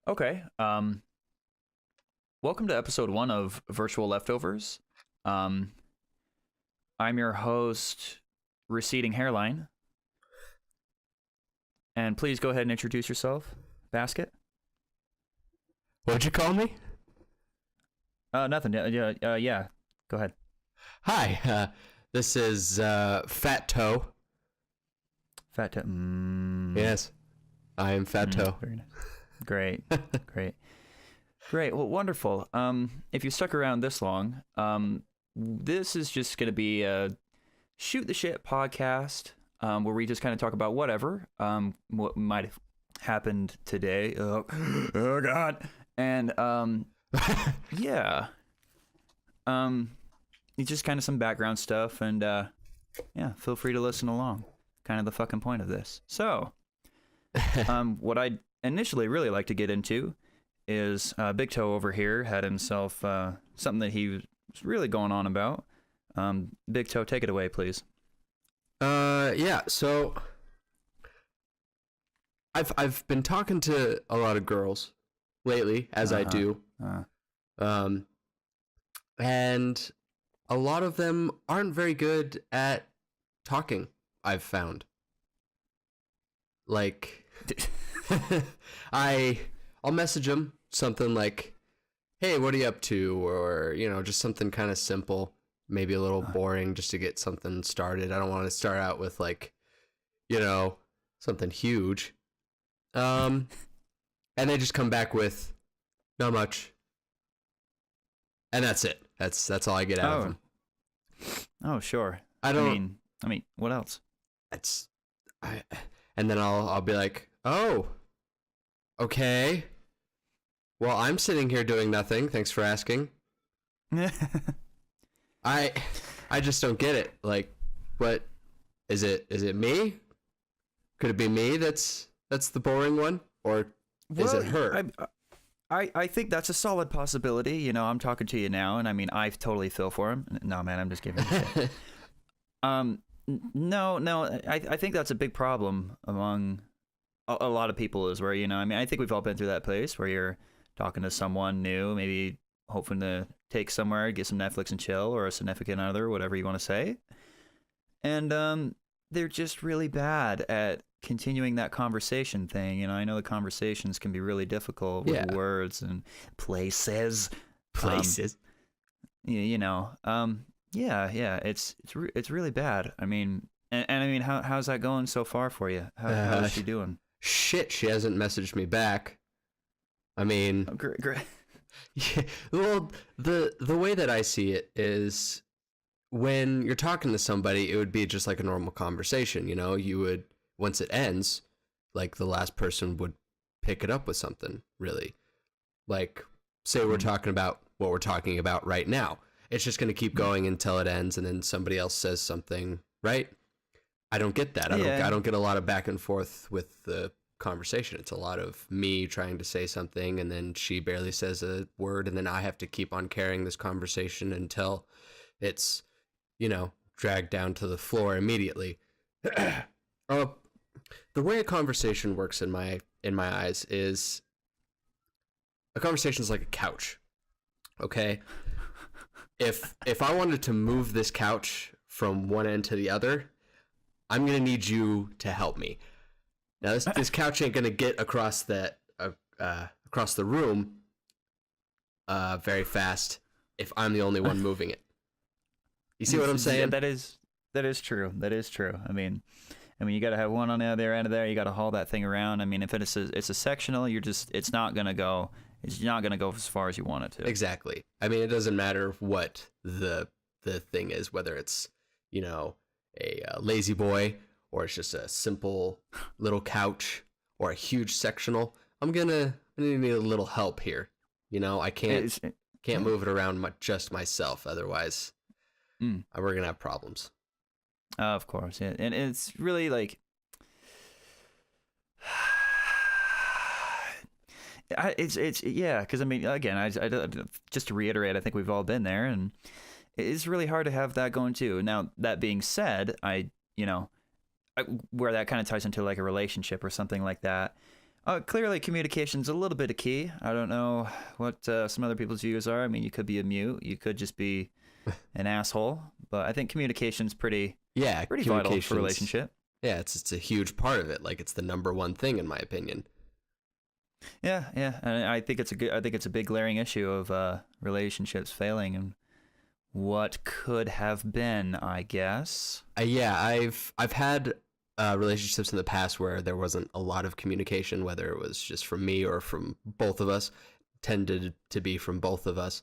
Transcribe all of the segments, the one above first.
Okay. Welcome to episode 1 of Virtual Leftovers. I'm your host, Receding Hairline. And please go ahead and introduce yourself, Basket. What'd you call me? Nothing. Yeah. Go ahead. Hi, this is Fat Toe. Fat Toe. Yes, I am Fat Toe. Very nice. Great. Great. Well, wonderful. If you stuck around this long, this is just going to be a shoot the shit podcast where we just kind of talk about whatever, what might have happened today. Oh God. And yeah. It's just kind of some background stuff, and yeah, feel free to listen along. Kind of the fucking point of this. So, what I'd initially really like to get into is Big Toe over here had himself something that he was really going on about. Big Toe, take it away, please. Yeah. So, I've been talking to a lot of girls lately, as I do, and a lot of them aren't very good at talking. I've found, like. I'll message them something like, hey, what are you up to? Or, just something kind of simple, maybe a little boring just to get something started. I don't want to start out with something huge. And they just come back with not much. And that's it. That's all I get out of them. Oh, sure. I mean, what else? And then I'll be like, oh, okay. Well, I'm sitting here doing nothing. Thanks for asking. I just don't get it. Like, what is it? Is it me? Could it be me that's the boring one, or is it her? I think that's a solid possibility. I'm talking to you now, and I mean, I totally feel for him. No, man, I'm just giving shit. No, I think that's a big problem among a lot of people is where, I think we've all been through that place where you're talking to someone new, maybe hoping to take somewhere, get some Netflix and chill, or a significant other, whatever you want to say. And they're just really bad at continuing that conversation thing. I know the conversations can be really difficult with words and places. Yeah, it's really bad. I mean, and I mean, how's that going so far for you? How's she doing? Shit, she hasn't messaged me back. I mean, great. Yeah, well, the way that I see it is when you're talking to somebody, it would be just like a normal conversation. You would, once it ends, like the last person would pick it up with something, really. Like, say we're talking about what we're talking about right now. It's just going to keep going until it ends, and then somebody else says something, right? I don't get that. I don't get a lot of back and forth with the conversation. It's a lot of me trying to say something, and then she barely says a word, and then I have to keep on carrying this conversation until it's, dragged down to the floor immediately. The way a conversation works in my eyes is a conversation is like a couch. Okay? If I wanted to move this couch from one end to the other, I'm going to need you to help me. Now, this couch ain't going to get across across the room very fast if I'm the only one moving it. You see what I'm saying? That is true. That is true. I mean, you got to have one on the other end of there. You got to haul that thing around. I mean, if it's a sectional, it's not going to go as far as you want it to. Exactly. I mean, it doesn't matter what the thing is, whether it's, a lazy boy, or it's just a simple little couch, or a huge sectional. I'm gonna need a little help here. I can't move it around just myself. Otherwise, we're gonna have problems. Of course, yeah, and it's really like. Because I mean, again, I just to reiterate, I think we've all been there, and it's really hard to have that going too. Now, that being said, where that kind of ties into like a relationship or something like that, Clearly, communication's a little bit of key. I don't know what some other people's views are. I mean, you could be a mute, you could just be an asshole, but I think communication's pretty vital for a relationship. Yeah, it's a huge part of it. Like, it's the number one thing in my opinion. Yeah, and I think it's a big glaring issue of relationships failing and what could have been, I guess. Yeah, I've had relationships in the past where there wasn't a lot of communication, whether it was just from me or from both of us. Tended to be from both of us,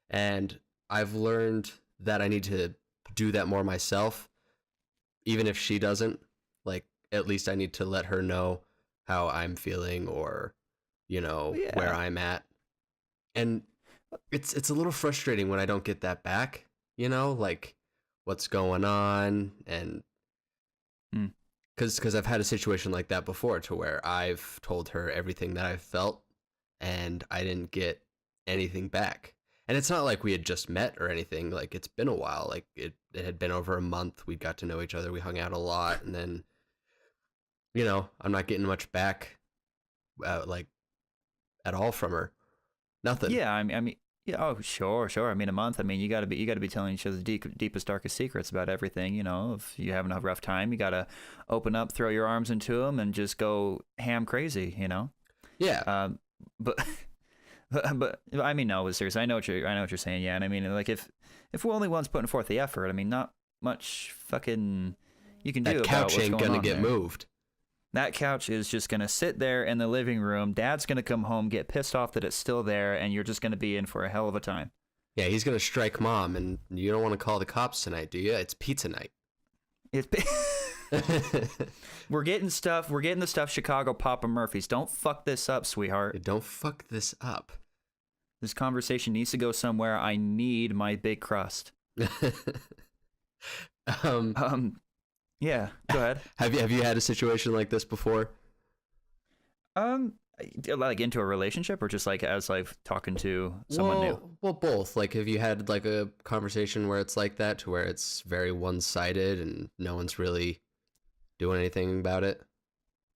and I've learned that I need to do that more myself, even if she doesn't. Like, at least I need to let her know how I'm feeling, or where I'm at. And it's a little frustrating when I don't get that back, like what's going on. And because I've had a situation like that before, to where I've told her everything that I felt and I didn't get anything back. And it's not like we had just met or anything. Like, it's been a while. Like, it had been over a month. We got to know each other. We hung out a lot. And then, I'm not getting much back, like, at all from her. Nothing. Yeah, I mean, yeah. Oh, sure. I mean, a month. I mean, you gotta be telling each other the deepest, darkest secrets about everything. If you have a rough time, you gotta open up, throw your arms into them, and just go ham crazy. Yeah. But but I mean, no, seriously, I know what you're saying. Yeah, and I mean, like, if we're only ones putting forth the effort, I mean, not much fucking you can do. That couch ain't gonna get moved. That couch is just going to sit there in the living room. Dad's going to come home, get pissed off that it's still there, and you're just going to be in for a hell of a time. Yeah, he's going to strike mom, and you don't want to call the cops tonight, do you? It's pizza night. We're getting the stuff Chicago Papa Murphy's. Don't fuck this up, sweetheart. Don't fuck this up. This conversation needs to go somewhere. I need my big crust. Yeah, go ahead. Have you had a situation like this before? Like, into a relationship, or just like as like talking to someone new? Well, both. Like, have you had like a conversation where it's like that, to where it's very one-sided and no one's really doing anything about it?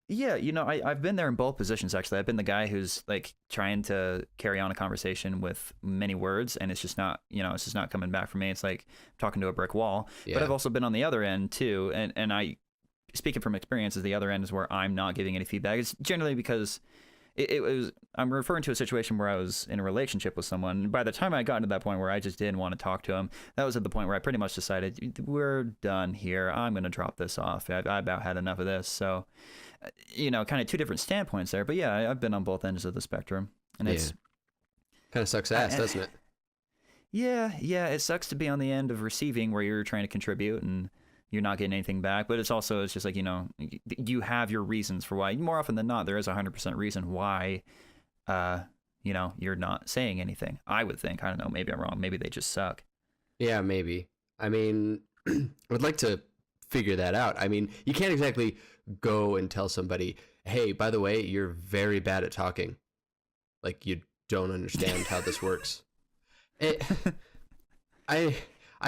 Yeah, I've been there in both positions, actually. I've been the guy who's like trying to carry on a conversation with many words, and it's just not, it's just not coming back for me. It's like talking to a brick wall. Yeah. But I've also been on the other end too, and I, speaking from experience, is the other end is where I'm not giving any feedback. It's generally because it was, I'm referring to a situation where I was in a relationship with someone. By the time I got to that point where I just didn't want to talk to him, that was at the point where I pretty much decided, we're done here. I'm going to drop this off. I about had enough of this. So, kind of two different standpoints there. But yeah, I've been on both ends of the spectrum. And it's kind of sucks ass, doesn't it? Yeah, it sucks to be on the end of receiving, where you're trying to contribute and you're not getting anything back. But it's just like, you have your reasons for why. More often than not, there is 100% reason why, you're not saying anything. I would think. I don't know. Maybe I'm wrong. Maybe they just suck. Yeah, maybe. I mean, I would like to figure that out. I mean, you can't exactly go and tell somebody, hey, by the way, you're very bad at talking. Like, you don't understand how this works. I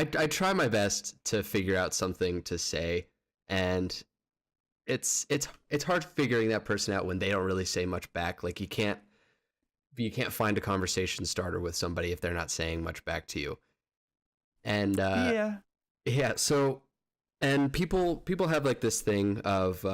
try my best to figure out something to say, and it's hard figuring that person out when they don't really say much back. Like, you can't find a conversation starter with somebody if they're not saying much back to you. And yeah. So, and people have like this thing of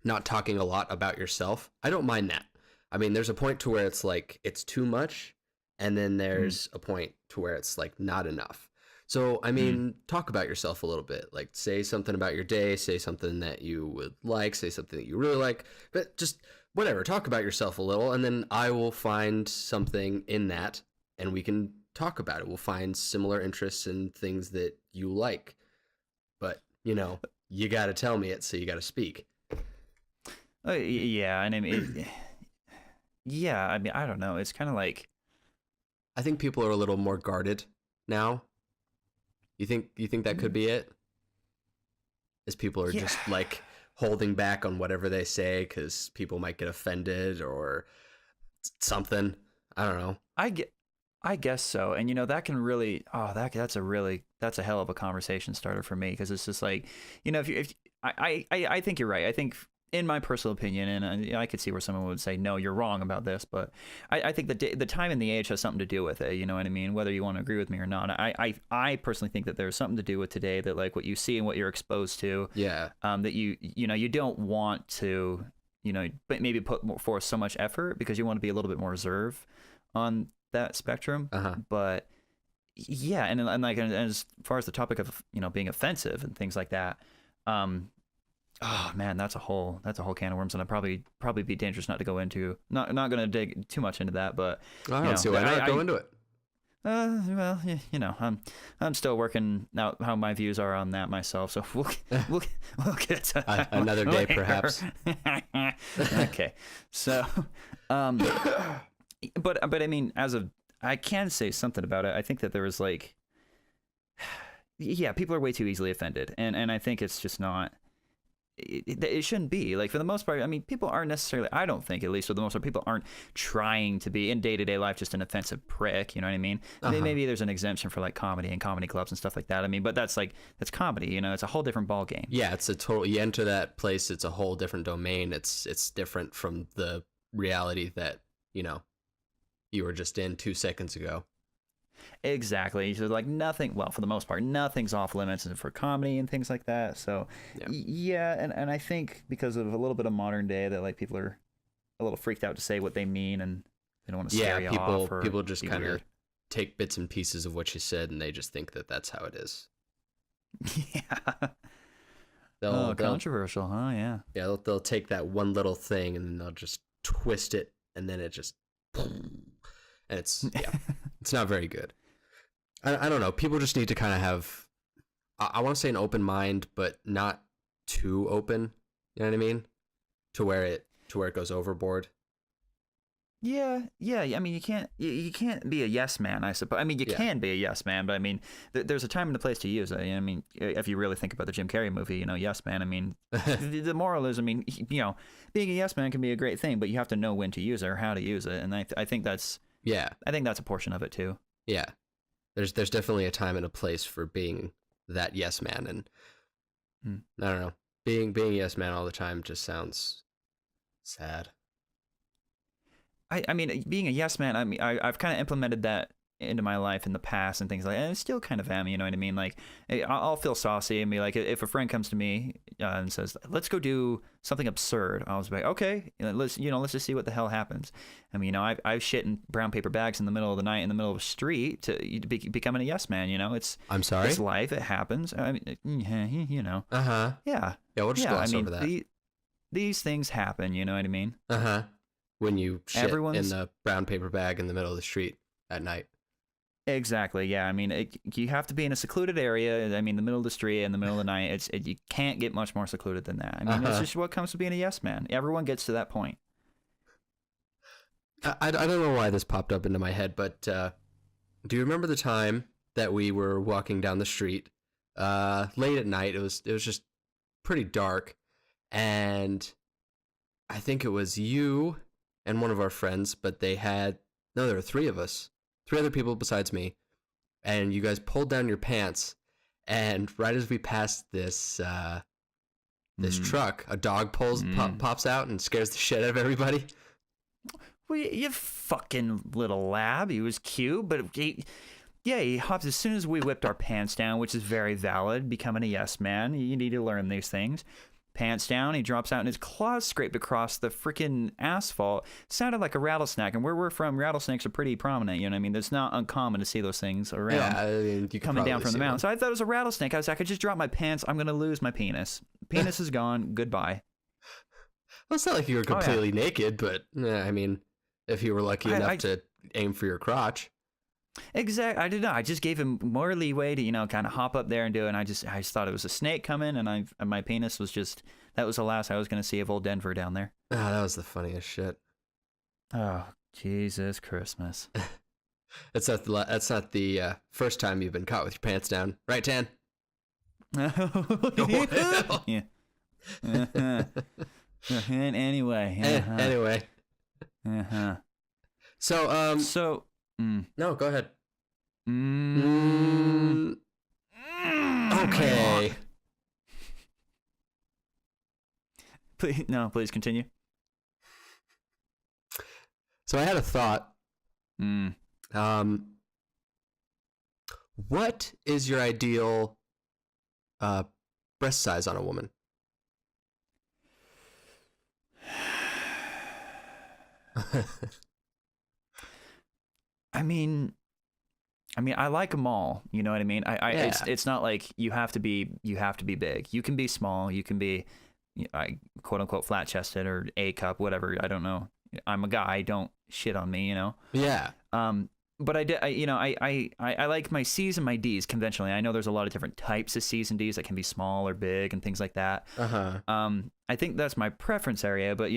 not talking a lot about yourself. I don't mind that. I mean, there's a point to where it's like it's too much, and then there's a point to where it's like not enough. So, I mean, talk about yourself a little bit. Like, say something about your day, say something that you would like, say something that you really like, but just whatever, talk about yourself a little, and then I will find something in that, and we can talk about it. We'll find similar interests and things that you like. But, you got to tell me it, so you got to speak. Yeah, and I mean, I don't know. It's kind of like, I think people are a little more guarded now. You think that could be it? As people are just like holding back on whatever they say because people might get offended or something. I don't know. I guess so. And that can really, that's a hell of a conversation starter for me, because it's just like, I think you're right. I think in my personal opinion, and I could see where someone would say, no, you're wrong about this, but I think the time and the age has something to do with it. You know what I mean? Whether you want to agree with me or not. I personally think that there's something to do with today, that like what you see and what you're exposed to. Yeah. That you don't want to, but maybe put forth so much effort because you want to be a little bit more reserved on that spectrum. But yeah, and like, and as far as the topic of being offensive and things like that, oh man, that's a whole can of worms, and I'd probably be dangerous not to go into. Not going to dig too much into that, but I don't see why not. Go into it. Well, I'm still working out how my views are on that myself, so we'll get to that another day, later. perhaps. Okay, so, but I mean, I can say something about it. I think that there was like, yeah, people are way too easily offended, and I think it's just not. It shouldn't be. Like, for the most part, I mean, people aren't necessarily, I don't think, at least for the most part, people aren't trying to be in day-to-day life just an offensive prick, you know what I mean? Maybe there's an exemption for like comedy and comedy clubs and stuff like that. I mean, but that's comedy, it's a whole different ball game. Yeah, it's a total, you enter that place, it's a whole different domain. It's different from the reality that, you were just in 2 seconds ago. Exactly. So like nothing, well, for the most part, nothing's off limits for comedy and things like that. So yeah, and I think because of a little bit of modern day that like people are a little freaked out to say what they mean, and they don't want to scare you off. People just kind of take bits and pieces of what you said, and they just think that that's how it is. Yeah. They'll controversial, huh? Yeah. Yeah, they'll take that one little thing and then they'll just twist it, and then it just, and it's it's not very good. I don't know. People just need to kind of have, I want to say an open mind, but not too open. You know what I mean? To where it goes overboard. Yeah. I mean, you can't be a yes man, I suppose. I mean, you can be a yes man, but I mean, there's a time and a place to use it. I mean, if you really think about the Jim Carrey movie, yes man. I mean, the moral is, I mean, being a yes man can be a great thing, but you have to know when to use it or how to use it, and I think that's a portion of it too. Yeah, there's definitely a time and a place for being that yes man, and I don't know, being a yes man all the time just sounds sad. I mean, being a yes man, I mean, I've kind of implemented that into my life in the past and things like that, and I still kind of am, you know what I mean? Like, I'll feel saucy and be like, if a friend comes to me and says, let's go do something absurd, I'll just be like, okay, let's just see what the hell happens. I mean, I've shit in brown paper bags in the middle of the night in the middle of a street to becoming a yes man, I'm sorry? It's life, it happens. I mean, Yeah. Yeah, we'll just gloss over that. These things happen, you know what I mean? When you shit in the brown paper bag in the middle of the street at night. Exactly. Yeah. I mean, you have to be in a secluded area. I mean, the middle of the street in the middle of the night. You can't get much more secluded than that. I mean, it's just what comes to being a yes man. Everyone gets to that point. I don't know why this popped up into my head, but do you remember the time that we were walking down the street late at night? It was just pretty dark, and I think it was you and one of our friends, but there were 3 of us. 3 other people besides me, and you guys pulled down your pants, and right as we passed this truck, a dog pops out and scares the shit out of everybody. Well, you fucking little lab. He was cute, but he hopped as soon as we whipped our pants down, which is very valid. Becoming a yes man, you need to learn these things. Pants down, he drops out, and his claws scraped across the freaking asphalt. Sounded like a rattlesnake, and where we're from, rattlesnakes are pretty prominent. You know what I mean? It's not uncommon to see those things around. Yeah, I mean, coming down from the mountain. So I thought it was a rattlesnake. I was like, I just dropped my pants. I'm gonna lose my penis. Penis is gone. Goodbye. Well, it's not like you were completely naked, but I mean, if you were lucky enough to aim for your crotch. Exactly. I did not. I just gave him more leeway to, kind of hop up there and do it. And I just thought it was a snake coming, and my penis was just, that was the last I was going to see of old Denver down there. Oh, that was the funniest shit. Oh, Jesus Christmas. That's not the first time you've been caught with your pants down, right, Tan? Yeah. Anyway. Anyway. So, no, go ahead. Okay. please continue. So I had a thought. What is your ideal breast size on a woman? I mean, I like them all. You know what I mean? It's not like you have to be big. You can be small. You can be, quote unquote, flat chested or A cup, whatever. I don't know. I'm a guy. Don't shit on me. You know? Yeah. But I like my C's and my D's conventionally. I know there's a lot of different types of C's and D's that can be small or big and things like that. I think that's my preference area, but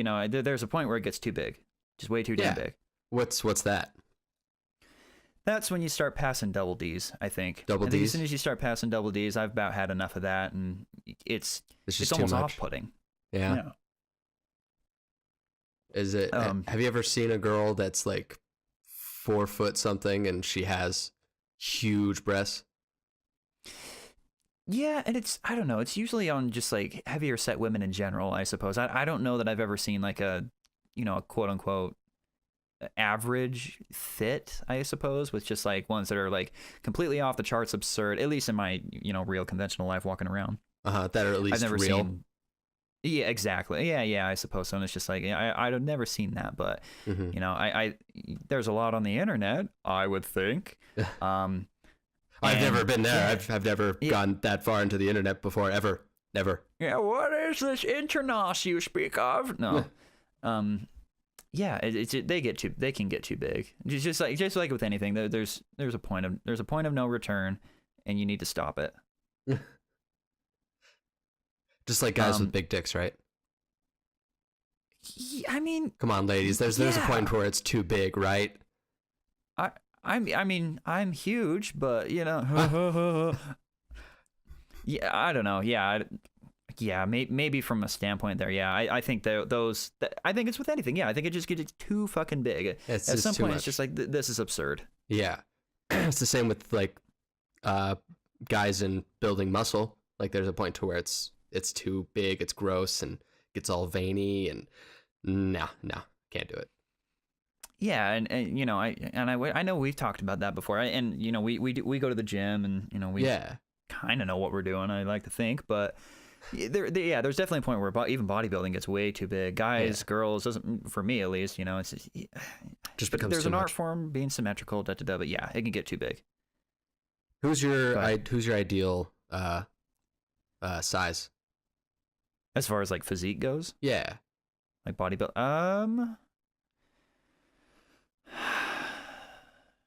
there's a point where it gets too big, just way too damn big. What's that? That's when you start passing double D's, I think. Double D's? As soon as you start passing double D's, I've about had enough of that, and it's almost off-putting. Yeah. Is it? Have you ever seen a girl that's like 4 foot something and she has huge breasts? Yeah, and I don't know, it's usually on just like heavier set women in general, I suppose. I don't know that I've ever seen like a quote unquote average fit, I suppose, with just like ones that are like completely off the charts absurd, at least in my real conventional life walking around. That are at least I've never real. Seen, yeah, exactly. Yeah, I suppose so. And it's just like I've never seen that, but I there's a lot on the internet, I would think. I've never been there. I've never gone that far into the internet before, ever. Never. Yeah, what is this internos you speak of? No. Yeah, they can get too big. Just like with anything, there's a point of no return, and you need to stop it. Just like guys with big dicks, right? I mean, come on, ladies. There's a point where it's too big, right? I'm huge, but yeah, I don't know. Yeah, maybe from a standpoint there. Yeah, I think I think it's with anything. Yeah, I think it just gets too fucking big. At some point, it's just like this is absurd. Yeah, it's the same with like guys in building muscle. Like there's a point to where it's too big, it's gross, and gets all veiny, and no, can't do it. Yeah, and I know we've talked about that before, and we go to the gym, and we kind of know what we're doing. I like to think, but there's definitely a point where even bodybuilding gets way too big. Guys, girls, doesn't, for me at least. It's just becomes there's too an much. Art form being symmetrical, but yeah, it can get too big. Who's your ideal size as far as like physique goes? Yeah, like bodybuild.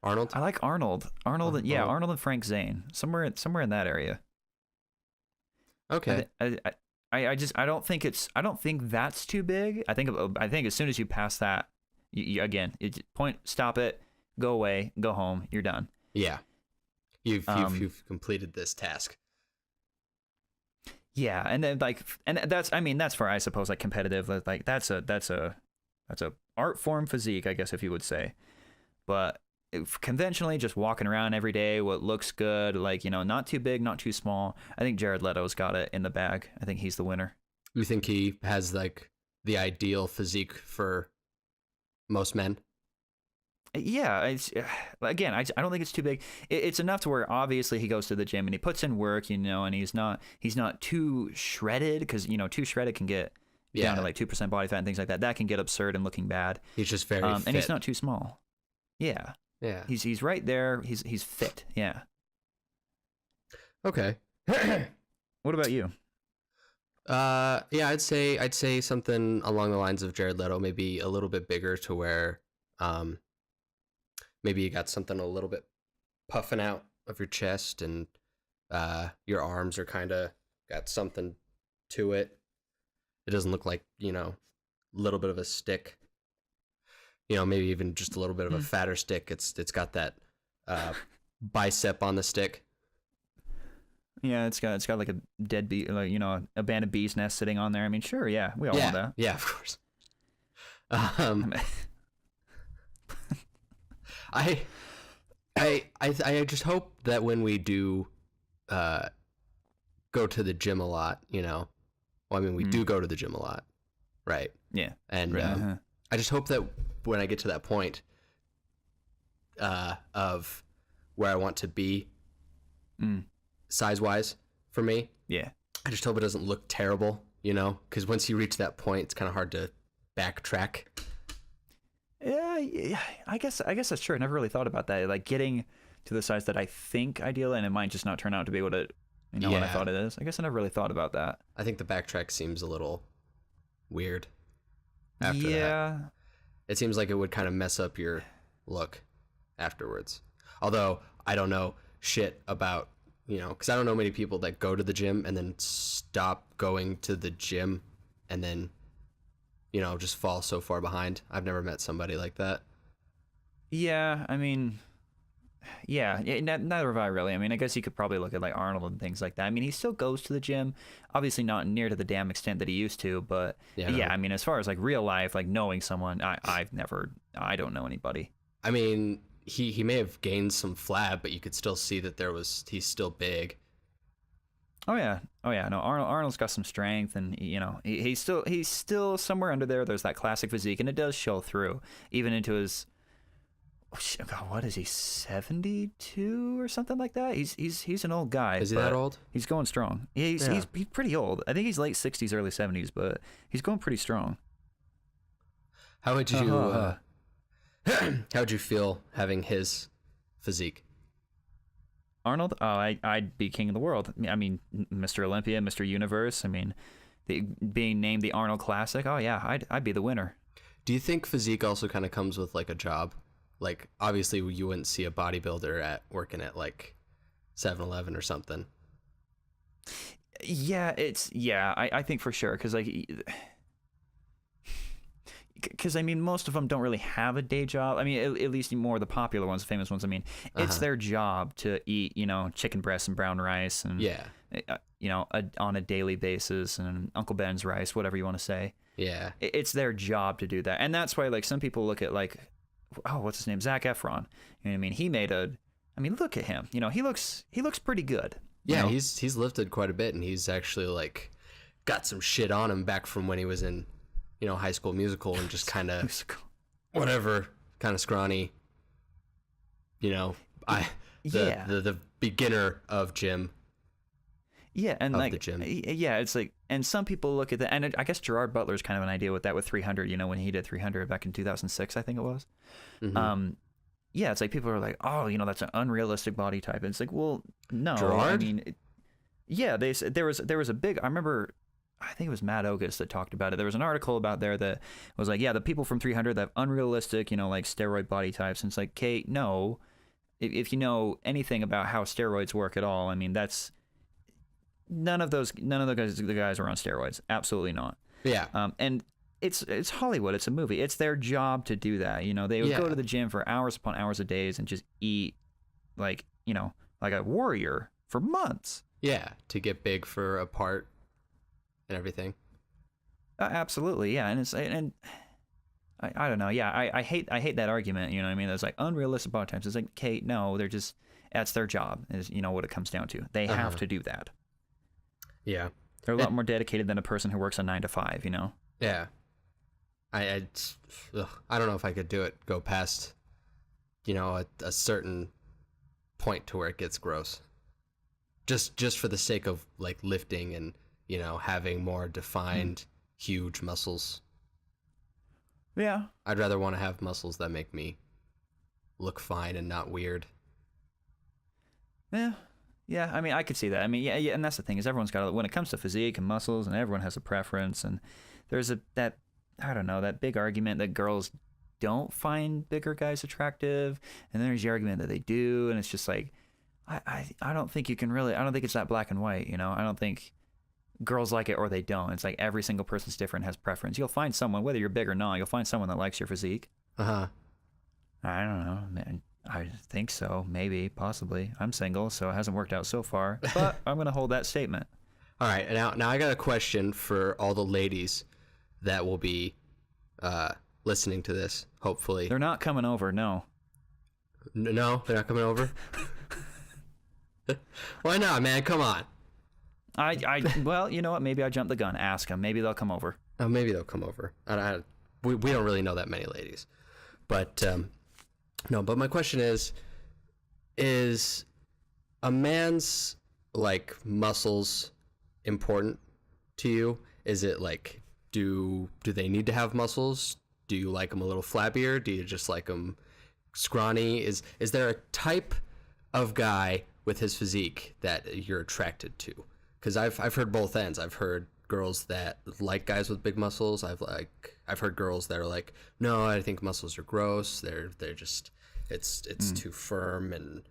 Arnold. I like Arnold. Arnold and Frank Zane. Somewhere in that area. Okay. I don't think that's too big. I think as soon as you pass that, you again, stop it, go away, go home, you're done. Yeah. You've completed this task. Yeah, and then that's for, I suppose, like competitive, like that's a art form physique, I guess, if you would say. But conventionally, just walking around every day, what looks good, like, not too big, not too small. I think Jared Leto's got it in the bag. I think he's the winner. You think he has like the ideal physique for most men? Yeah, again, I don't think it's too big. It's enough to where obviously he goes to the gym and he puts in work, and he's not too shredded, because too shredded can get down to like 2% body fat and things like that. That can get absurd and looking bad. He's just very fit. And he's not too small. Yeah. Yeah. He's right there. He's fit. Yeah. Okay. What about you? Yeah, I'd say something along the lines of Jared Leto, maybe a little bit bigger, to where maybe you got something a little bit puffing out of your chest, and your arms are kind of got something to it. It doesn't look like, a little bit of a stick. Maybe even just a little bit of a fatter stick. It's got that bicep on the stick. Yeah, it's got like a dead bee, like, a band of bees nest sitting on there. I mean, sure, yeah, we all want that. Yeah, of course. I just hope that when we do go to the gym a lot, we do go to the gym a lot. right? Yeah. And Right. I just hope that when I get to that point of where I want to be size-wise for me, Yeah. I just hope it doesn't look terrible, you know? Because once you reach that point, it's kind of hard to backtrack. Yeah, I guess that's true. I never really thought about that. Like getting to the size that I think ideal, and it might just not turn out to be what it, what I thought it is. I guess I never really thought about that. I think the backtrack seems a little weird after Yeah. that. It seems like it would kind of mess up your look afterwards. Although I don't know shit about, because I don't know many people that go to the gym and then stop going to the gym and then, just fall so far behind. I've never met somebody like that. Yeah, I mean, yeah, neither have I really. I mean, I guess you could probably look at like Arnold and things like that. I mean, he still goes to the gym, obviously not near to the damn extent that he used to, but yeah, I mean, as far as like real life, like knowing someone, I don't know anybody. I mean, he may have gained some flab, but you could still see that he's still big. Oh yeah. No, Arnold's got some strength, and he's still somewhere under there. There's that classic physique, and it does show through even into his. God, what is he? 72 or something like that. He's an old guy. Is he that old? He's going strong. He's pretty old. I think he's late 60s, early 70s, but he's going pretty strong. How would you how would you feel having his physique? Arnold? Oh, I'd be king of the world. I mean, Mr. Olympia, Mr. Universe. I mean, being named the Arnold Classic. Oh yeah, I'd be the winner. Do you think physique also kind of comes with like a job? Like, obviously, you wouldn't see a bodybuilder working at like 7-Eleven or something. Yeah, I think for sure, because I mean, most of them don't really have a day job. I mean, at least more of the popular ones, the famous ones. I mean, it's their job to eat, chicken breasts and brown rice, and on a daily basis, and Uncle Ben's rice, whatever you want to say. Yeah, it's their job to do that, and that's why like some people look at like, oh, what's his name, Zac Efron. You know what I mean? He made look at him. He looks pretty good. Yeah, he's lifted quite a bit, and he's actually like got some shit on him back from when he was in, High School Musical, and just kind of whatever, kind of scrawny. The beginner of gym. Yeah, and of like the gym. Yeah, it's like, and some people look at that, and I guess Gerard Butler's kind of an idea with that with 300. When he did 300 back in 2006, I think it was. Mm-hmm. Yeah, it's like people are like, oh, that's an unrealistic body type. And it's like, well, no. Gerard? I mean, they said there was a big. I remember, I think it was Matt Ogus that talked about it. There was an article about there that was like, yeah, the people from 300 that have unrealistic, like steroid body types. And it's like, Kate, no. If you know anything about how steroids work at all, I mean, that's none of the guys are on steroids. Absolutely not. Yeah. And it's Hollywood. It's a movie. It's their job to do that. They would go to the gym for hours upon hours of days and just eat like a warrior for months. Yeah, to get big for a part and everything. Absolutely, yeah. And I don't know. Yeah, I hate that argument. You know what I mean? There's like unrealistic body types. It's like, Kate, no, that's their job. Is what it comes down to. They have to do that. Yeah, they're a lot more dedicated than a person who works a 9 to 5. Yeah. I don't know if I could do it. Go past, a certain point to where it gets gross. Just for the sake of like lifting and having more defined, huge muscles. Yeah. I'd rather want to have muscles that make me look fine and not weird. Yeah. Yeah, I mean, I could see that. I mean, yeah, and that's the thing is everyone's got, when it comes to physique and muscles, and everyone has a preference, and there's that big argument that girls don't find bigger guys attractive, and then there's the argument that they do, and it's just like, I don't think you can really, I don't think it's that black and white, I don't think girls like it or they don't. It's like every single person's different, has preference. You'll find someone, whether you're big or not, you'll find someone that likes your physique. Uh-huh. I don't know, man. I think so. Maybe, possibly. I'm single, so it hasn't worked out so far. But I'm going to hold that statement. All right. Now I got a question for all the ladies that will be listening to this, hopefully. They're not coming over, no. No, they're not coming over? Why not, man? Come on. Well, you know what? Maybe I jumped the gun. Ask them. Maybe they'll come over. Oh, maybe they'll come over. We don't really know that many ladies, but no. But my question is a man's like muscles important to you? Is it like do they need to have muscles? Do you like them a little flabbier? Do you just like them scrawny? Is there a type of guy with his physique that you're attracted to? Because I've heard both ends. I've heard girls that like guys with big muscles. I've heard girls that are like, no, I think muscles are gross. They're just it's too firm and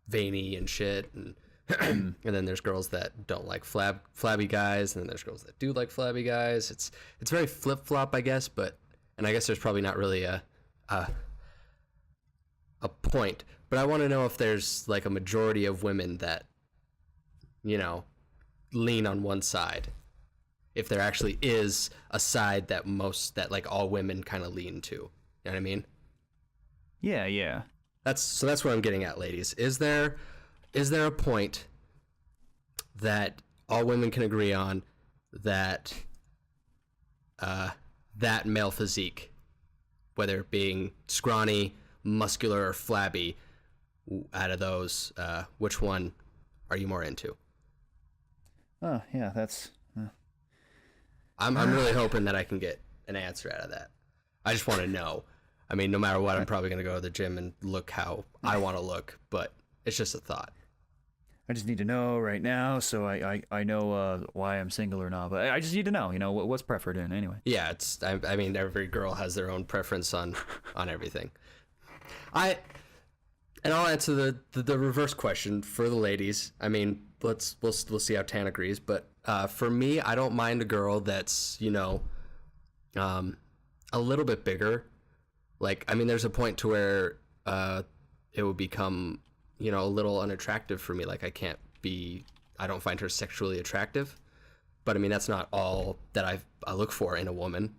veiny and shit. And and then there's girls that don't like flabby guys, and then there's girls that do like flabby guys. It's very flip flop, I guess. And I guess there's probably not really a point. But I want to know if there's like a majority of women that, you know, lean on one side. If there actually is a side that like all women kind of lean to. You know what I mean? Yeah. That's what I'm getting at, ladies. Is there a point that all women can agree on that that male physique, whether it being scrawny, muscular, or flabby, out of those, which one are you more into? Oh, yeah, that's... I'm really hoping that I can get an answer out of that. I just want to know. I mean, no matter what, I'm probably going to go to the gym and look how I want to look, but it's just a thought. I just need to know right now so I know why I'm single or not. But I just need to know, what's preferred in anyway. Yeah, I mean, every girl has their own preference on everything. And I'll answer the reverse question for the ladies. I mean, we'll see how Tan agrees. But for me, I don't mind a girl that's, a little bit bigger. Like, I mean, there's a point to where it would become, a little unattractive for me. Like, I don't find her sexually attractive. But I mean, that's not all that I look for in a woman.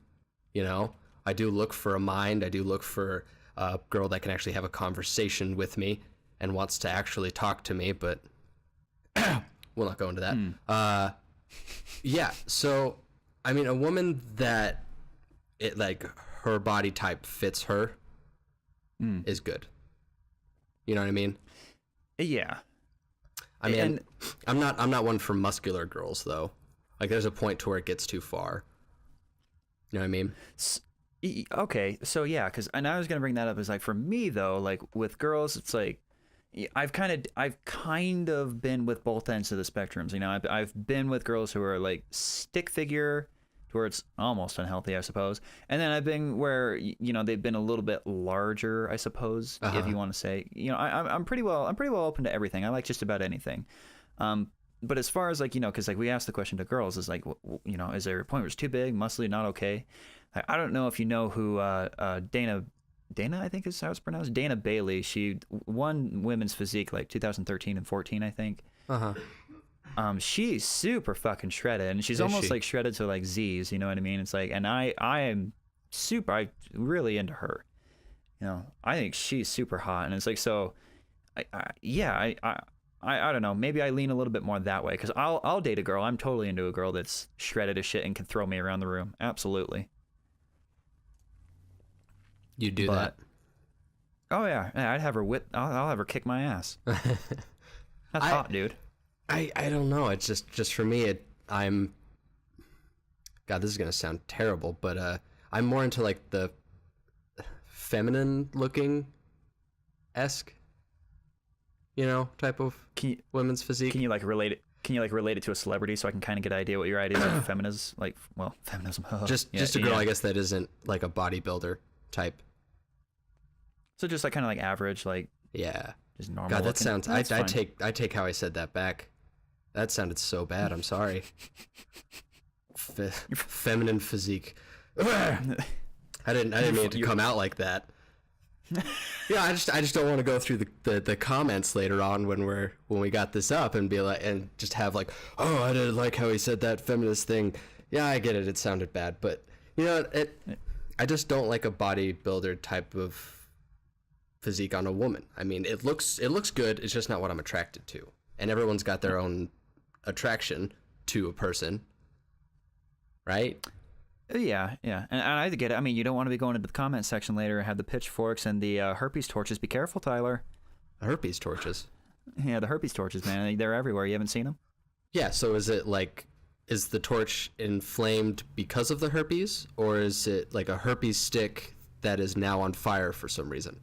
I do look for a mind. I do look for a girl that can actually have a conversation with me and wants to actually talk to me, but we'll not go into that. Yeah, so, I mean, a woman that her body type fits her is good. You know what I mean? Yeah. I mean, I'm not one for muscular girls, though. Like, there's a point to where it gets too far. You know what I mean? Okay, so yeah, because and I was gonna bring that up as like for me though, like with girls, it's like I've kind of been with both ends of the spectrums. I've been with girls who are like stick figure, to where it's almost unhealthy, I suppose, and then I've been where they've been a little bit larger, I suppose, if you want to say. I'm pretty well open to everything. I like just about anything. But as far as because we asked the question to girls, is like, is there a point where it's too big, muscly, not okay? I don't know if you know who Dana, I think is how it's pronounced. Dana Bailey. She won women's physique like 2013 and 14, I think. She's super fucking shredded, and she's almost like shredded to like Z's. You know what I mean? It's like, and I am I'm really into her. I think she's super hot, and it's like so. I don't know. Maybe I lean a little bit more that way because I'll date a girl. I'm totally into a girl that's shredded as shit and can throw me around the room. Absolutely. You do that? Oh yeah, I'd have her I'll have her kick my ass. That's hot, dude. I don't know. It's just for me. God, this is gonna sound terrible, but I'm more into like the feminine looking esque. Type of women's physique. Can you relate it? Can you relate it to a celebrity so I can kind of get an idea what your ideas of feminism? Just a girl, I guess, that isn't like a bodybuilder type. So just like kind of like average, like just normal. God, that looking. sounds. I take how I said that back. That sounded so bad. I'm sorry. Feminine physique. I didn't mean it to come out like that. Yeah, I just don't want to go through the comments later on when we got this up and be like and just have like, oh, I didn't like how he said that feminist thing. Yeah, I get it. It sounded bad, but I just don't like a bodybuilder type of physique on a woman. I mean, it looks good. It's just not what I'm attracted to. And everyone's got their own attraction to a person, right? Yeah, yeah, and I get it. I mean, you don't want to be going into the comment section later and have the pitchforks and the herpes torches. Be careful, Tyler. Herpes torches. Yeah, the herpes torches, man. They're everywhere. You haven't seen them? Yeah, so is it like, is the torch inflamed because of the herpes, or is it like a herpes stick that is now on fire for some reason?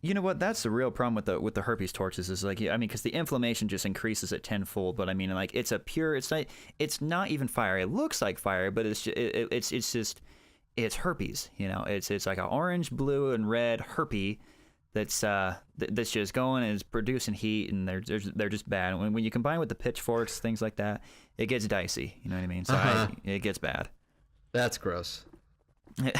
You know what? That's the real problem with the herpes torches is like, I mean, because the inflammation just increases it tenfold. But I mean, like, it's not even fire. It looks like fire, but it's herpes. You know, it's like an orange, blue, and red herpes that's just going and is producing heat, and they're just bad. When you combine with the pitchforks, things like that, it gets dicey. You know what I mean? So it gets bad. That's gross. I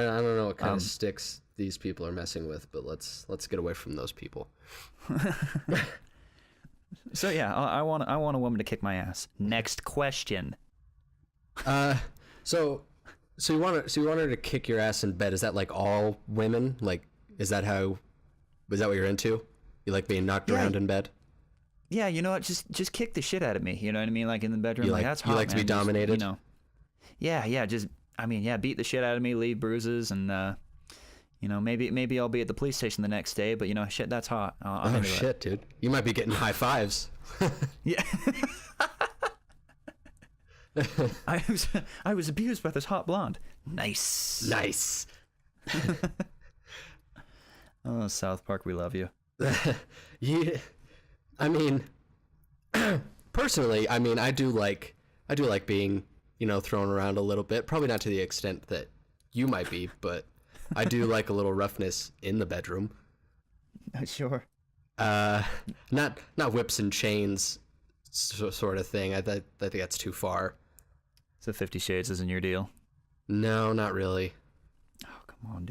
don't know what kind of sticks these people are messing with, but let's get away from those people. So yeah, I want a woman to kick my ass. Next question. So you want her to kick your ass in bed? Is that like all women? Like, is that what you're into? You like being knocked around in bed? Yeah, you know what? Just kick the shit out of me. You know what I mean? Like in the bedroom, that's hot. You like to be dominated? Just, yeah. Just beat the shit out of me, leave bruises, and maybe I'll be at the police station the next day. But shit, that's hot. Oh shit, dude! You might be getting high fives. Yeah. I was abused by this hot blonde. Nice. Oh, South Park, we love you. Yeah, I mean, personally, I do like being, thrown around a little bit. Probably not to the extent that you might be, but I do like a little roughness in the bedroom. Sure. Not whips and chains sort of thing. I think that's too far. So 50 Shades isn't your deal? No, not really. Oh, come on,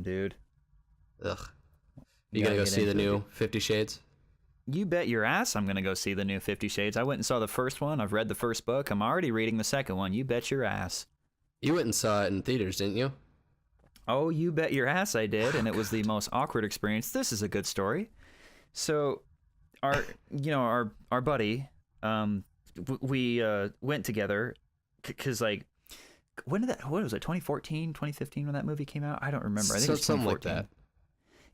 dude. Ugh. You gonna go see the new 50 Shades? You bet your ass I'm gonna go see the new 50 Shades. I went and saw the first one. I've read the first book. I'm already reading the second one. You bet your ass. You went and saw it in theaters, didn't you? Oh, you bet your ass I did, and it was the most awkward experience. This is a good story. So, our buddy, we went together, because like, what was it, 2014, 2015 when that movie came out? I don't remember. I think it was 2014. Something like that.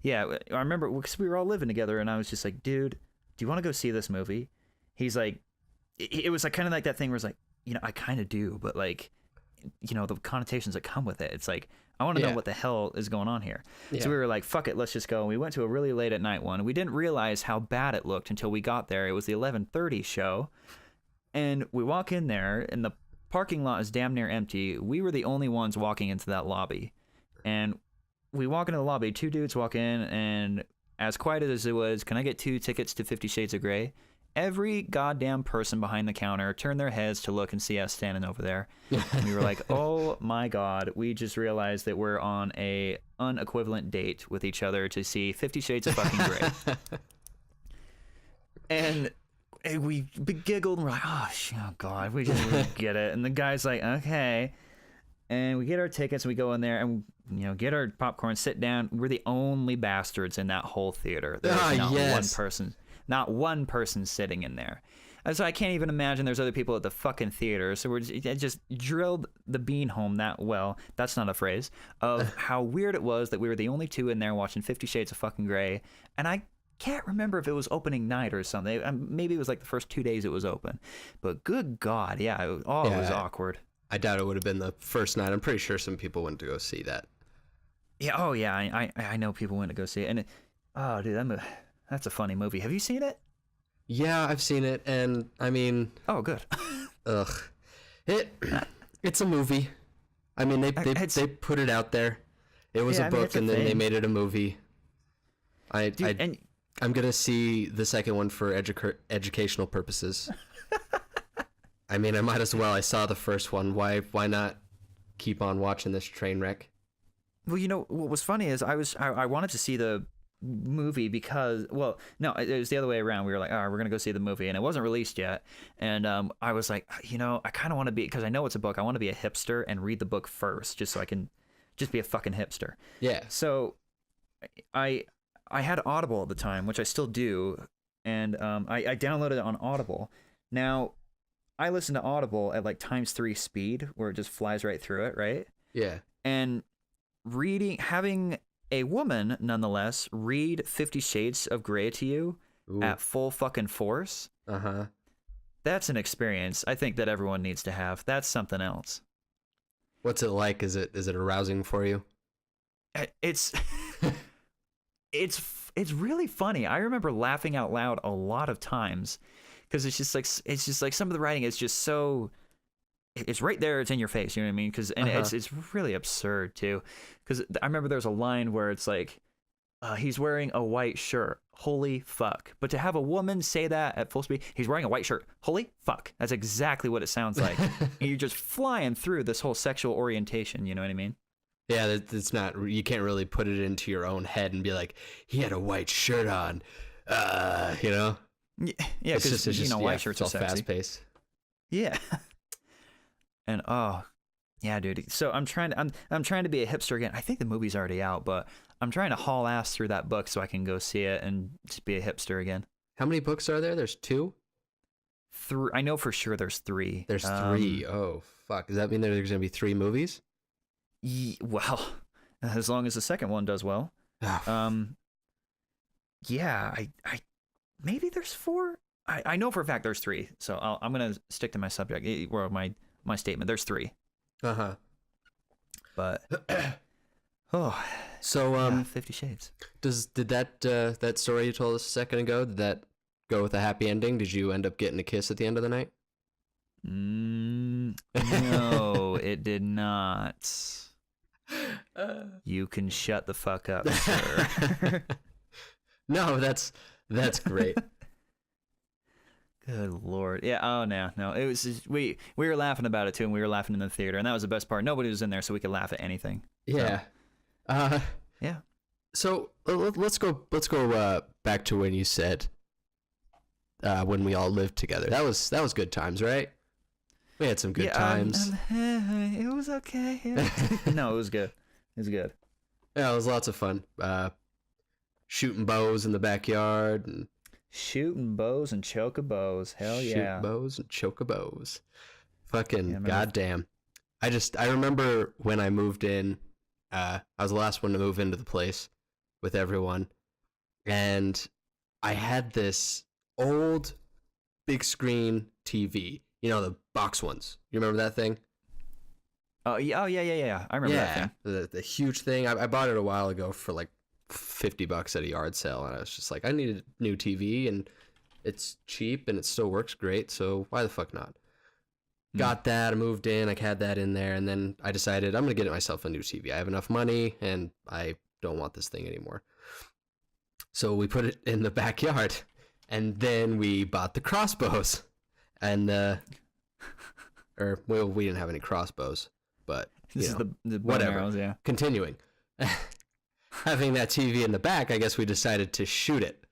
Yeah, I remember because we were all living together, and I was just like, dude, do you want to go see this movie? He's like, it was like kind of like that thing where it's like, I kind of do, but like, the connotations that come with it. It's like, I want to know what the hell is going on here. Yeah. So we were like, fuck it, let's just go. And we went to a really late at night one. We didn't realize how bad it looked until we got there. It was the 11:30 show, and we walk in there, and the parking lot is damn near empty. We were the only ones walking into that lobby, and we walk into the lobby. Two dudes walk in, and as quiet as it was, can I get 2 tickets to 50 Shades of Grey? Every goddamn person behind the counter turned their heads to look and see us standing over there. And we were like, oh my God, we just realized that we're on a unequivalent date with each other to see 50 Shades of fucking Grey. And we giggled, and we're like, oh God, we just really get it. And the guy's like, okay. And we get our tickets, and we go in there, and get our popcorn, sit down. We're the only bastards in that whole theater. There's not one person sitting in there. And so I can't even imagine there's other people at the fucking theater. So it just drilled the bean home that well. That's not a phrase. Of how weird it was that we were the only two in there watching 50 Shades of fucking Grey. And I can't remember if it was opening night or something. Maybe it was like the first 2 days it was open. But good God, it was awkward. I doubt it would have been the first night. I'm pretty sure some people went to go see that. Yeah. Oh yeah. I know people went to go see it, and dude, that's a funny movie. Have you seen it? Yeah, I've seen it, and I mean, oh good. Ugh, it's a movie. I mean, they put it out there. It was a book, and then they made it a movie. I'm gonna see the second one for educational purposes. I mean, I might as well. I saw the first one. Why not keep on watching this train wreck? Well, what was funny is I wanted to see the movie because, well, no, it was the other way around. We were like, we're going to go see the movie, and it wasn't released yet. And I was like, I kind of want to be, because I know it's a book, I want to be a hipster and read the book first, just so I can just be a fucking hipster. Yeah. So I had Audible at the time, which I still do, and I downloaded it on Audible. Now, I listen to Audible at like ×3 speed, where it just flies right through it, right? Yeah. And having a woman, nonetheless, read 50 Shades of Grey to you Ooh. at full fucking force. Uh-huh. That's an experience I think that everyone needs to have. That's something else. What's it like? Is it arousing for you? It's it's really funny. I remember laughing out loud a lot of times because it's just like some of the writing is just so, it's right there, it's in your face, you know what I mean? It's really absurd too, because I remember there's a line where it's like, he's wearing a white shirt, holy fuck. But to have a woman say that at full speed, he's wearing a white shirt, holy fuck, that's exactly what it sounds like. And you're just flying through this whole sexual orientation, you know what I mean? Yeah, it's not, you can't really put it into your own head and be like, he had a white shirt on, you know? Yeah, because you know, white shirts are sexy. Fast paced. Yeah. And yeah, dude. So I'm trying to be a hipster again. I think the movie's already out, but I'm trying to haul ass through that book so I can go see it and just be a hipster again. How many books are there? There's 2? I know for sure there's 3. There's 3. Oh fuck! Does that mean there's gonna be 3 movies? Well, as long as the second one does well. Oh. Yeah, I maybe there's 4. I know for a fact there's 3. So I'm gonna stick to my subject or my statement. There's 3. Uh-huh. But so 50 Shades. Did that story you told us a second ago, did that go with a happy ending? Did you end up getting a kiss at the end of the night? No, it did not. You can shut the fuck up, sir. No, that's great. Good Lord. Yeah. Oh, no. It was just, we were laughing about it too, and we were laughing in the theater, and that was the best part. Nobody was in there, so we could laugh at anything. Yeah. So, yeah. So let's go back to when you said when we all lived together. That was good times, right? We had some good times. It was okay. No, it was good. It was good. Yeah, it was lots of fun. Shooting bows in the backyard and shooting bows and chocobos. Hell yeah. Shooting bows and chocobos. Fucking goddamn. I remember when I moved in, I was the last one to move into the place with everyone. And I had this old big screen TV. You know, the box ones. You remember that thing? Oh, yeah. I remember that thing. The huge thing. I bought it a while ago for like $50 at a yard sale, and I was just like, I need a new TV, and it's cheap and it still works great, so why the fuck not? Got that, I moved in, I had that in there, and then I decided I'm gonna get myself a new TV. I have enough money and I don't want this thing anymore. So we put it in the backyard, and then we bought the crossbows, and we didn't have any crossbows, but this is the whatever. Arrows, yeah. Continuing. Having that TV in the back, I guess we decided to shoot it.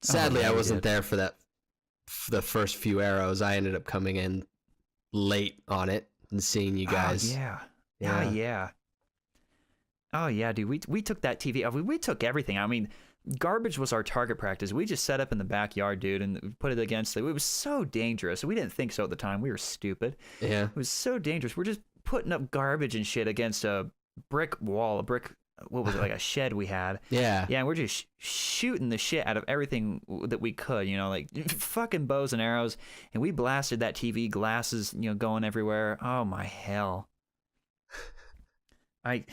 Sadly, I wasn't there for the first few arrows. I ended up coming in late on it and seeing you guys. Yeah. Oh yeah, dude. We took that TV. We took everything. I mean, garbage was our target practice. We just set up in the backyard, dude, and put it against it. It was so dangerous. We didn't think so at the time. We were stupid. Yeah. It was so dangerous. We're just putting up garbage and shit against a brick wall, what was it, like a shed we had? Yeah. Yeah, and we're just shooting the shit out of everything that we could, like fucking bows and arrows. And we blasted that TV, glasses, going everywhere. Oh my hell. It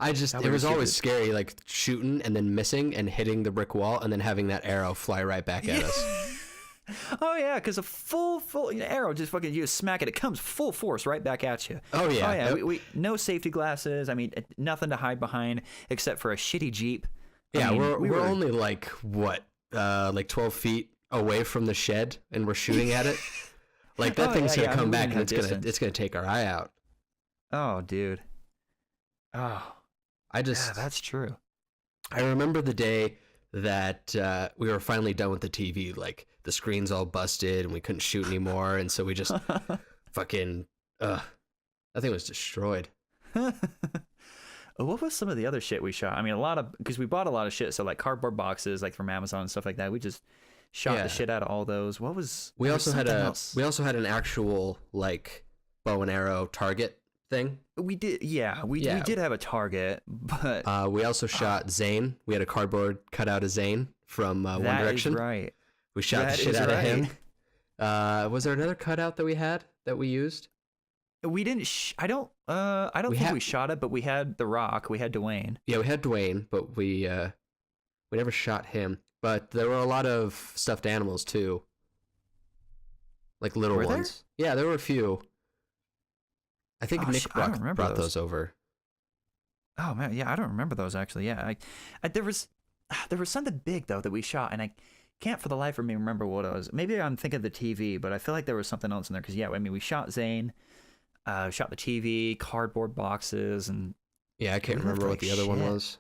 was always scary, like shooting and then missing and hitting the brick wall and then having that arrow fly right back at us. Oh yeah, because a full arrow just fucking, you smack it, it comes full force right back at you. Oh yeah. Oh yeah. We no safety glasses. I mean, nothing to hide behind except for a shitty Jeep. Yeah, we're only like what, like 12 feet away from the shed, and we're shooting at it. Like that thing's gonna come back and it's gonna take our eye out. Oh dude. Oh. Yeah, that's true. I remember the day that we were finally done with the TV, like the screen's all busted and we couldn't shoot anymore, and so we just fucking that thing was destroyed. What was some of the other shit we shot? I mean, because we bought a lot of shit, so like cardboard boxes, like from Amazon and stuff like that. We just shot the shit out of all those. What was we there also was had something a else. we also had an actual like bow and arrow target thing. We did, we did have a target, but We also shot Zane. We had a cardboard cutout of Zane from One that Direction. is right. We shot That the shit is out of right. him. Was there another cutout that we had that we used? We didn't. I don't think we shot it, but we had The Rock. We had Dwayne. Yeah, we had Dwayne, but we never shot him. But there were a lot of stuffed animals too, like little Were there? ones. Yeah, there were a few. I think Nick I don't remember brought those over. Oh man, yeah, I don't remember those actually. Yeah, there was something big though that we shot, and I can't for the life of me remember what it was. Maybe I'm thinking of the TV, but I feel like there was something else in there. Because I mean, we shot Zane, shot the TV, cardboard boxes, and Yeah, I can't we remember what left the like other one shit. was.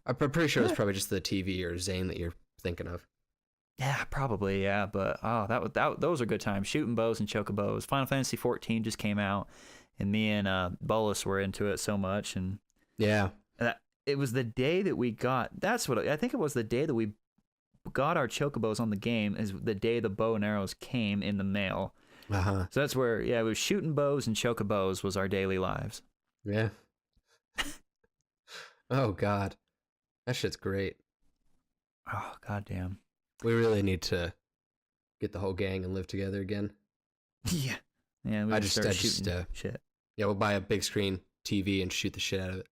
I'm pretty sure it's probably just the TV or Zane that you're thinking of. yeah, probably yeah. But those are good times. Shooting bows and chocobos. Final Fantasy 14 just came out, and me and Bolus were into it so much, and Yeah. it was the day that we got. That's what I think it was. The day that we got our chocobos on the game is the day the bow and arrows came in the mail. Uh-huh. So that's where, it was shooting bows and chocobos was our daily lives. Yeah. Oh God. That shit's great. Oh, goddamn. We really need to get the whole gang and live together again. Yeah. Yeah, we start shooting shit. Yeah, we'll buy a big screen TV and shoot the shit out of it.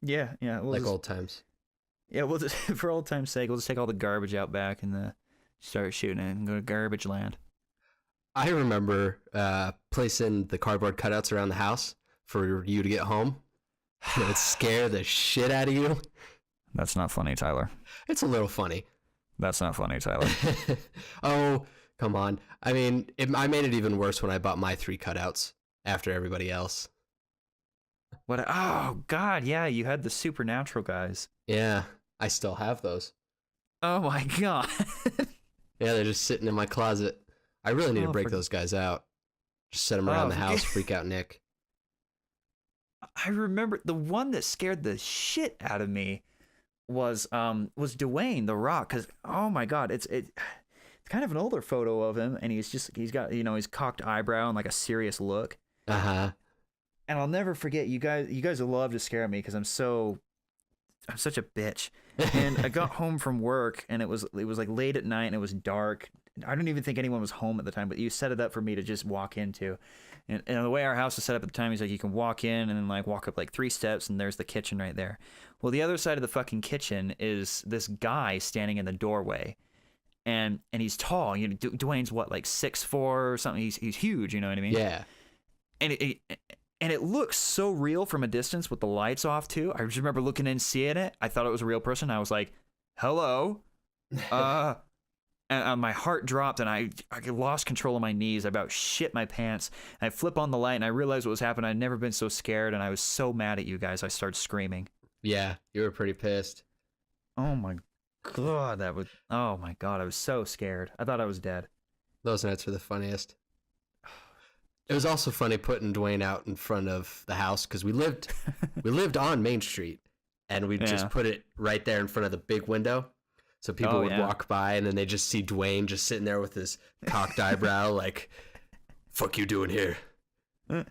Yeah. We'll Like just, old times. Yeah, we'll just, for old time's sake, we'll just take all the garbage out back and start shooting it and go to garbage land. I remember placing the cardboard cutouts around the house for you to get home. And it would scare the shit out of you. That's not funny, Tyler. It's a little funny. That's not funny, Tyler. Oh, come on. I mean, I made it even worse when I bought my 3 cutouts after everybody else. What? Oh, God, yeah, you had the supernatural guys. Yeah, I still have those. Oh, my God. Yeah, they're just sitting in my closet. I really need to break for- those guys out. Just set them around the for- house, freak out Nick. I remember the one that scared the shit out of me was Dwayne The Rock, because oh my God, it's kind of an older photo of him, and he's got his cocked eyebrow and like a serious look. Uh-huh. And I'll never forget, you guys love to scare me because I'm such a bitch. And I got home from work, and it was like late at night, and it was dark. I don't even think anyone was home at the time, but you set it up for me to just walk into. And the way our house was set up at the time, he's like, you can walk in and then like walk up like 3 steps, and there's the kitchen right there. Well, the other side of the fucking kitchen is this guy standing in the doorway, and he's tall. Dwayne's what, like 6'4" or something. He's huge. You know what I mean? Yeah. And it looks so real from a distance with the lights off too. I just remember looking in and seeing it. I thought it was a real person. I was like, hello. And my heart dropped, and I lost control of my knees. I about shit my pants. And I flip on the light, and I realized what was happening. I'd never been so scared, and I was so mad at you guys. I started screaming. Yeah, you were pretty pissed. Oh my God, oh my God, I was so scared. I thought I was dead. Those nights were the funniest. It was also funny putting Dwayne out in front of the house because we lived on Main Street, and we just put it right there in front of the big window. So people would walk by, and then they just see Dwayne just sitting there with his cocked eyebrow, like, "Fuck you doing here?" I'm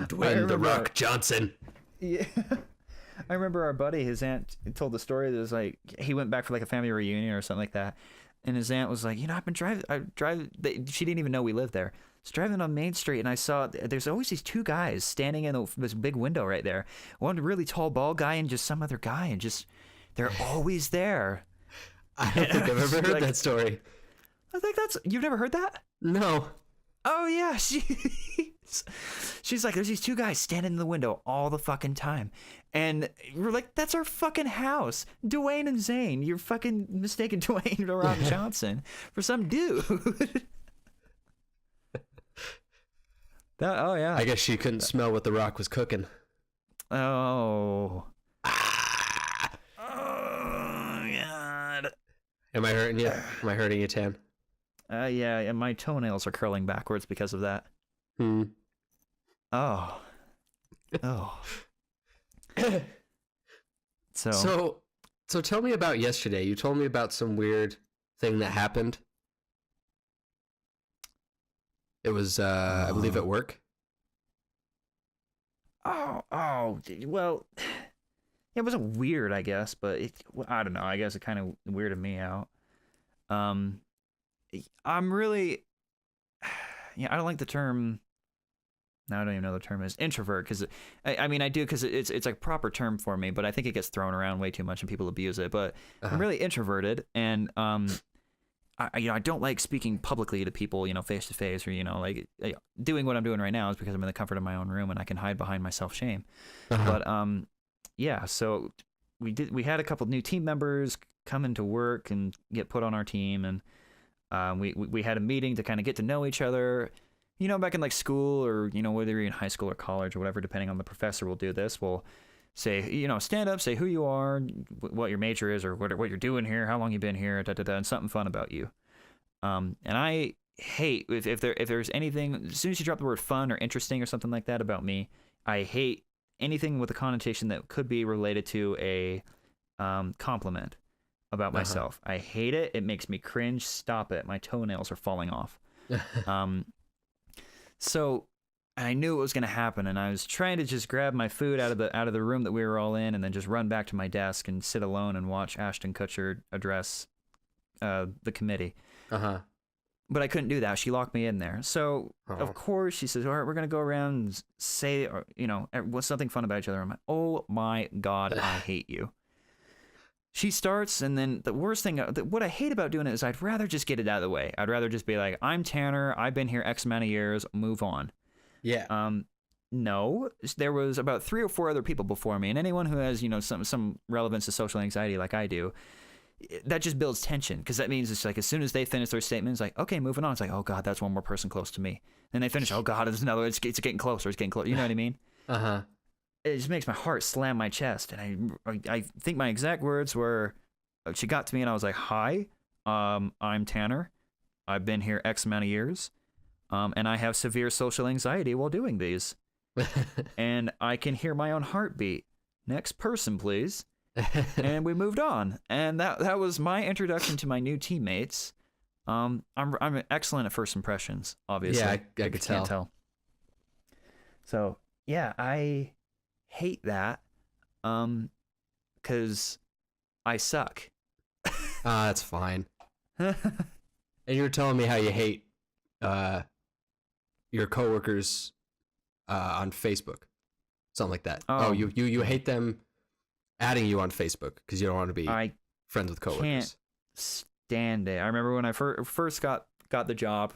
Dwayne The Rock Johnson. Yeah. I remember our buddy, his aunt told the story that it was like he went back for like a family reunion or something like that, and his aunt was like, I've been driving. She didn't even know we lived there. I was driving on Main Street, and I saw there's always these 2 guys standing in this big window right there. One really tall, bald guy, and just some other guy, and just they're always there. I don't think I've ever heard that story. I think you've never heard that? No. Oh yeah, she's like, there's these 2 guys standing in the window all the fucking time, and we're like, that's our fucking house, Dwayne and Zane. You're fucking mistaken Dwayne The Rock Johnson for some dude. Oh yeah. I guess she couldn't smell what The Rock was cooking. Oh. Oh God. Am I hurting you? Am I hurting you, Tam? Yeah, and my toenails are curling backwards because of that. Oh. So tell me about yesterday. You told me about some weird thing that happened? It was, I believe, at work. Well, it wasn't weird, I guess, but I don't know. I guess it kind of weirded me out. Um, I'm really, I don't like the term. No, I don't even know the term is introvert because I mean I do because it's a proper term for me, but I think it gets thrown around way too much and people abuse it. But I'm really introverted, and I don't like speaking publicly to people, face to face, or like doing what I'm doing right now is because I'm in the comfort of my own room and I can hide behind my self shame. But yeah, so we had a couple new team members come into work and get put on our team, and we had a meeting to kind of get to know each other. Back in like school or, whether you're in high school or college or whatever, depending on the professor will do this, we'll say, stand up, say who you are, what your major is, or what you're doing here, how long you've been here, and something fun about you. And I hate if there's anything, as soon as you drop the word fun or interesting or something like that about me, I hate anything with a connotation that could be related to a compliment about myself. I hate it. It makes me cringe. Stop it. My toenails are falling off. So I knew it was going to happen, and I was trying to just grab my food out of the room that we were all in, and then just run back to my desk and sit alone and watch Ashton Kutcher address the committee. But I couldn't do that. She locked me in there. So of course she says, "All right, we're going to go around and say, what's something fun about each other." I'm like, "Oh my God, I hate you." She starts, and then the worst thing, what I hate about doing it is I'd rather just get it out of the way. I'd rather just be like, I'm Tanner. I've been here X amount of years. Move on. Yeah. No, there was about 3 or 4 other people before me, and anyone who has, some relevance to social anxiety like I do, that just builds tension, because that means it's like as soon as they finish their statement, it's like, okay, moving on. It's like, oh God, that's one more person close to me. And they finish, oh God, there's another. It's getting closer. It's getting closer. You know what I mean? It just makes my heart slam my chest, and I think my exact words were, she got to me and I was like, "Hi, I'm Tanner. I've been here X amount of years, and I have severe social anxiety while doing these, and I can hear my own heartbeat. Next person, please." And we moved on, and that was my introduction to my new teammates. I'm excellent at first impressions, obviously. Yeah, I could tell. So yeah, I hate that because I suck. That's fine. And you were telling me how you hate your coworkers on Facebook, something like that. You hate them adding you on Facebook because you don't want to be friends with coworkers. Can't stand it. I remember when I first got the job,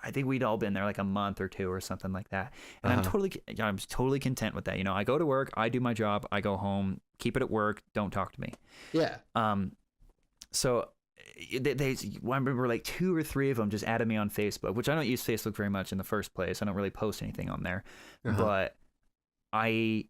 I think we'd all been there like a month or 2 or something like that. And I'm totally content with that. I go to work, I do my job, I go home, keep it at work, don't talk to me. Yeah. So I remember like 2 or 3 of them just added me on Facebook, which I don't use Facebook very much in the first place. I don't really post anything on there, but I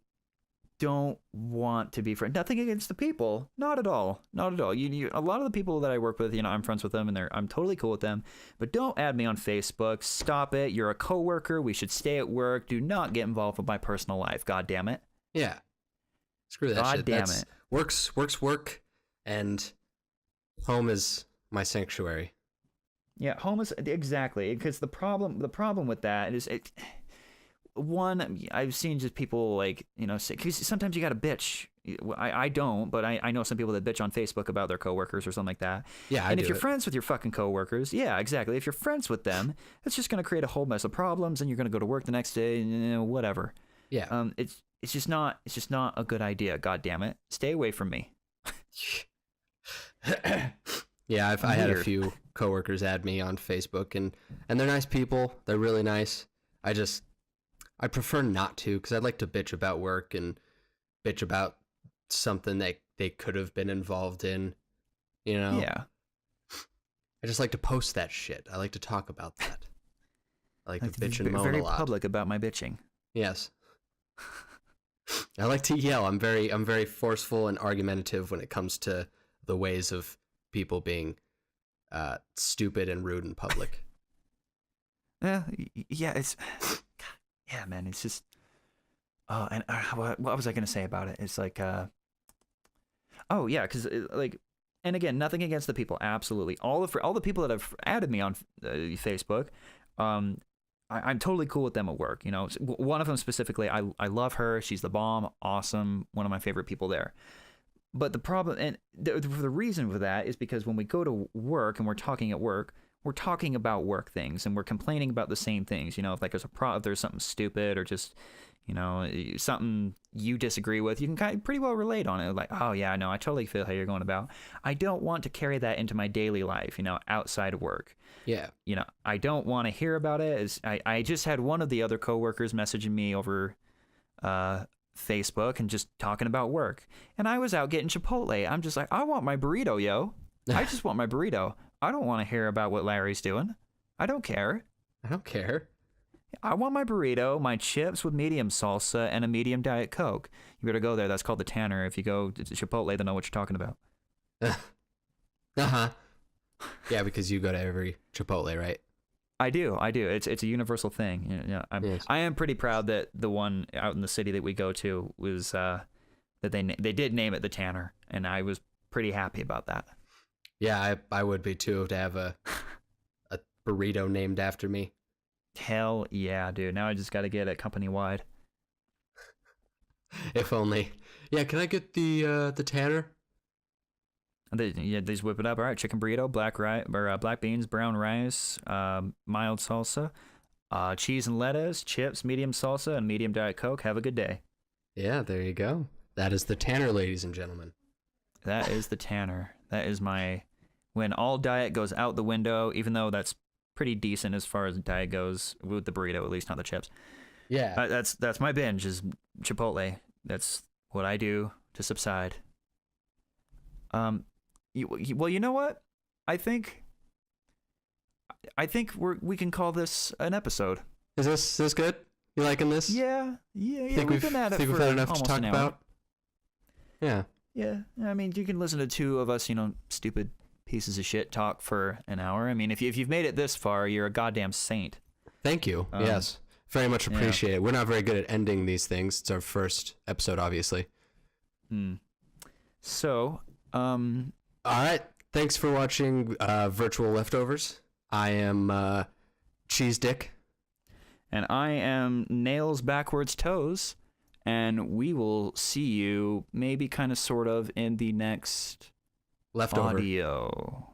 don't want to be friends. Nothing against the people, not at all. A lot of the people that I work with, I'm friends with them, and I'm totally cool with them. But don't add me on Facebook. Stop it. You're a coworker. We should stay at work. Do not get involved with my personal life. God damn it. Yeah. Screw that God shit. damn it. Work, and home is my sanctuary. Yeah, home is exactly, because the problem with that is it. One, I've seen just people like, say, cause sometimes you got to bitch. I don't, but I know some people that bitch on Facebook about their coworkers or something like that. Yeah, and if you're friends with your fucking coworkers, yeah, exactly. If you're friends with them, it's just going to create a whole mess of problems, and you're going to go to work the next day, and whatever. Yeah. It's just not a good idea. God damn it, stay away from me. Yeah, I had a few coworkers add me on Facebook, and they're nice people. They're really nice. I prefer not to, because I'd like to bitch about work and bitch about something that they could have been involved in, Yeah. I just like to post that shit. I like to talk about that. I like to bitch and moan very a lot. public about my bitching. Yes. I like to yell. I'm very forceful and argumentative when it comes to the ways of people being stupid and rude in public. Yeah, it's... Yeah, man, it's just. Oh, and what was I gonna say about it? It's like, oh yeah, because like, And again, nothing against the people. Absolutely, all the people that have added me on Facebook, I'm totally cool with them at work. You know, one of them specifically, I love her. She's the bomb. Awesome. One of my favorite people there. But the problem, and the reason for that is because when we go to work and we're talking at work, we're talking about work things and we're complaining about the same things. You know, if like if there's something stupid or just, you know, something you disagree with, you can pretty well relate on it. Like, oh yeah, no, I totally feel how you're going about. I don't want to carry that into my daily life, you know, outside of work. Yeah. You know, I don't want to hear about it. I just had one of the other coworkers messaging me over Facebook and just talking about work. And I was out getting Chipotle. I'm just like, I want my burrito, yo. I just want my burrito. I don't want to hear about what Larry's doing. I don't care. I don't care. I want my burrito, my chips with medium salsa, and a medium Diet Coke. You better go there. That's called the Tanner. If you go to Chipotle, they'll know what you're talking about. Uh-huh. Yeah, because you go to every Chipotle, right? I do. It's a universal thing. You know, Yes. I am pretty proud that the one out in the city that we go to was that they did name it the Tanner, and I was pretty happy about that. Yeah, I would be too, to have a burrito named after me. Hell yeah, dude. Now I just got to get it company wide. If only. Yeah, can I get the Tanner? They just whip it up. All right, chicken burrito, black beans, brown rice, mild salsa, cheese and lettuce, chips, medium salsa, and medium Diet Coke. Have a good day. Yeah, there you go. That is the Tanner, ladies and gentlemen. That is the Tanner. That is when all diet goes out the window, even though that's pretty decent as far as diet goes with the burrito, at least not the chips. Yeah. That's my binge is Chipotle. That's what I do to subside. Well, you know what? I think we can call this an episode. Is this good? You liking this? Yeah. Think We've been at it for had enough to almost talk an hour. about? Yeah. Yeah. I mean, you can listen to two of us, you know, stupid pieces of shit talk for an hour. I mean, if you've made it this far, you're a goddamn saint. Thank you. Yes. Very much appreciate it. We're not very good at ending these things. It's our first episode, obviously. So, all right. Thanks for watching Virtual Leftovers. I am Cheese Dick. And I am Nails Backwards Toes. And we will see you maybe kind of sort of in the next Leftover. audio.